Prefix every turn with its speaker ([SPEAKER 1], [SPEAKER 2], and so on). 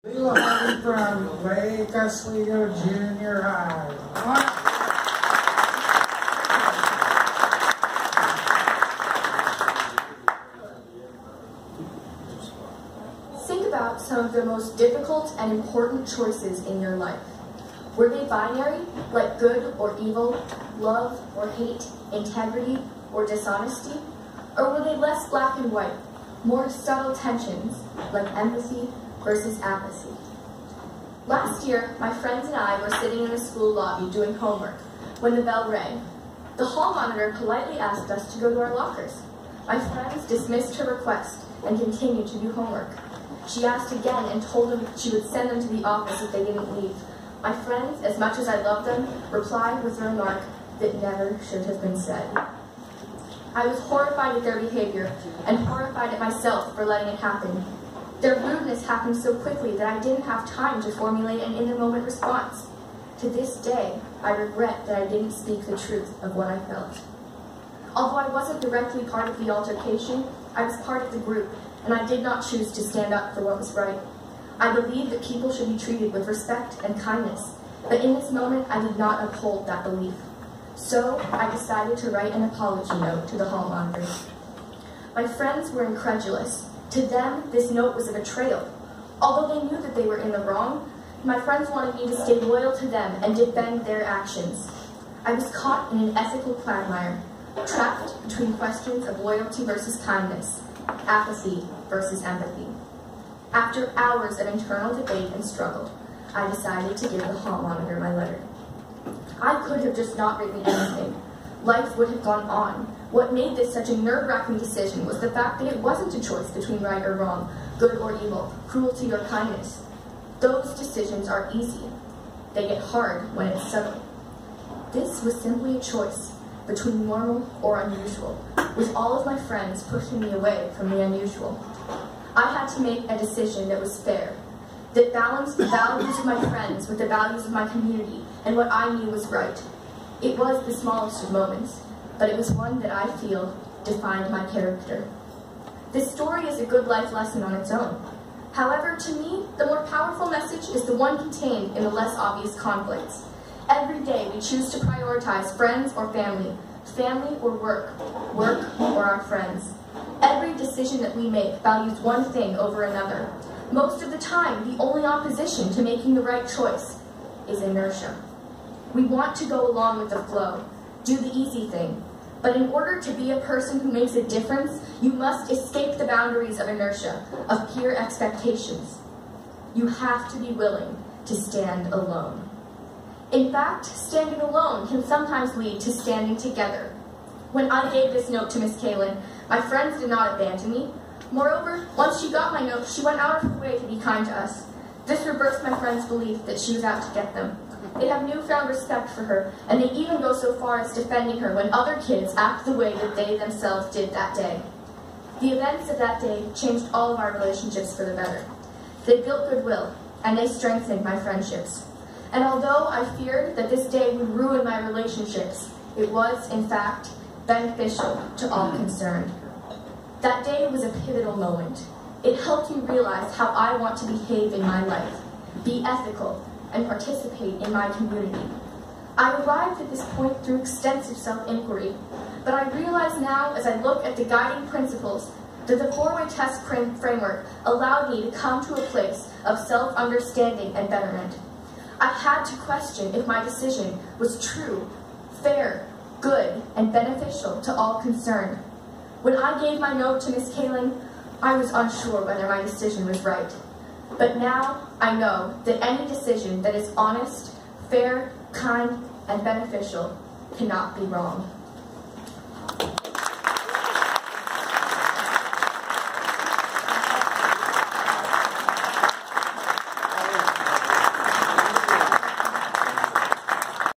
[SPEAKER 1] Leila from Lake Oswego Junior High.
[SPEAKER 2] Think about some of the most difficult and important choices in your life. Were they binary, like good or evil, love or hate, integrity or dishonesty? Or were they less black and white, more subtle tensions, like empathy versus apathy? Last year, my friends and I were sitting in the school lobby doing homework when the bell rang. The hall monitor politely asked us to go to our lockers. My friends dismissed her request and continued to do homework. She asked again and told them she would send them to the office if they didn't leave. My friends, as much as I love them, replied with a remark that never should have been said. I was horrified at their behavior and horrified at myself for letting it happen. Their rudeness happened so quickly that I didn't have time to formulate an in-the-moment response. To this day, I regret that I didn't speak the truth of what I felt. Although I wasn't directly part of the altercation, I was part of the group, and I did not choose to stand up for what was right. I believe that people should be treated with respect and kindness, but in this moment, I did not uphold that belief. So, I decided to write an apology note to the hall monitor. My friends were incredulous. To them, this note was a betrayal. Although they knew that they were in the wrong, my friends wanted me to stay loyal to them and defend their actions. I was caught in an ethical quagmire, trapped between questions of loyalty versus kindness, apathy versus empathy. After hours of internal debate and struggle, I decided to give the hall monitor my letter. I could have just not written anything. Life would have gone on. What made this such a nerve-wracking decision was the fact that it wasn't a choice between right or wrong, good or evil, cruelty or kindness. Those decisions are easy. They get hard when it's subtle. This was simply a choice between normal or unusual, with all of my friends pushing me away from the unusual. I had to make a decision that was fair, that balanced the values of my friends with the values of my community and what I knew was right. It was the smallest of moments, but it was one that I feel defined my character. This story is a good life lesson on its own. However, to me, the more powerful message is the one contained in the less obvious conflicts. Every day we choose to prioritize friends or family or work or our friends. Every decision that we make values one thing over another. Most of the time, the only opposition to making the right choice is inertia. We want to go along with the flow, do the easy thing, but in order to be a person who makes a difference, you must escape the boundaries of inertia, of peer expectations. You have to be willing to stand alone. In fact, standing alone can sometimes lead to standing together. When I gave this note to Miss Kaylin, my friends did not abandon me. Moreover, once she got my note, she went out of her way to be kind to us. This reversed my friends' belief that she was out to get them. They have newfound respect for her, and they even go so far as defending her when other kids act the way that they themselves did that day. The events of that day changed all of our relationships for the better. They built goodwill, and they strengthened my friendships. And although I feared that this day would ruin my relationships, it was, in fact, beneficial to all concerned. That day was a pivotal moment. It helped me realize how I want to behave in my life, be ethical, and participate in my community. I arrived at this point through extensive self-inquiry, but I realize now as I look at the guiding principles that the four-way test framework allowed me to come to a place of self-understanding and betterment. I had to question if my decision was true, fair, good, and beneficial to all concerned. When I gave my note to Miss Kaylin, I was unsure whether my decision was right. But now I know that any decision that is honest, fair, kind, and beneficial cannot be wrong.